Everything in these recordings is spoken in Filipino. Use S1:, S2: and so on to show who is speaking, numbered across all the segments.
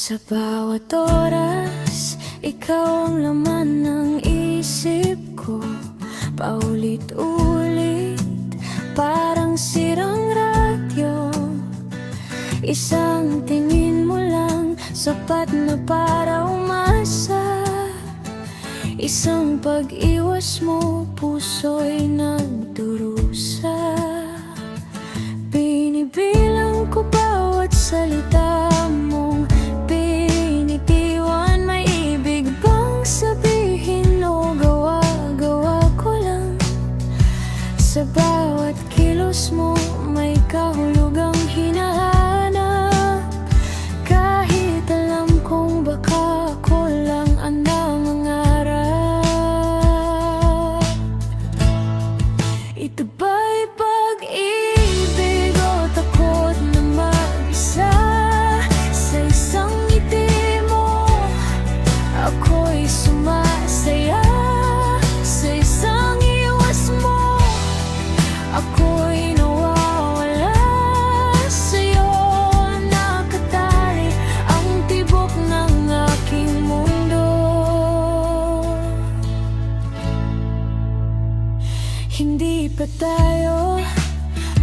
S1: Sa bawat oras, ikaw ang laman ng isip ko. Paulit-ulit, parang sirang radyo. Isang tingin mo lang, sapat na para umasa. Isang pag-iwas mo, puso'y nagdurusa. Binibilang ko bawat salita mong binitiwan. May ibig bang sabihin o gawa-gawa ko lang? Sa bawat kilos mo, may kahulugang hinahanap. Kahit alam kong baka ako lang ang nangangarap. Ito ba'y pag-ibig o takot na mag-isa? Sa isang ngiti mo, ako'y sumasaya. Sa isang iwas mo, ako'y nawawala. Sa'yo nakatali ang tibok ng aking mundo. Hindi pa tayo,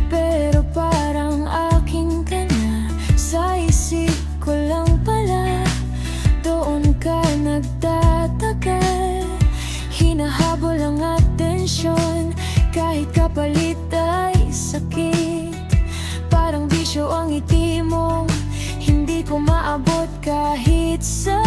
S1: pero parang aking ka na. Sa isip ko lang pala, doon ka nagtatagal. Hinahabol ang atensyon, kahit kapalit ay sakit. Parang bisyo ang ngiti mo, hindi ko maabot kahit sa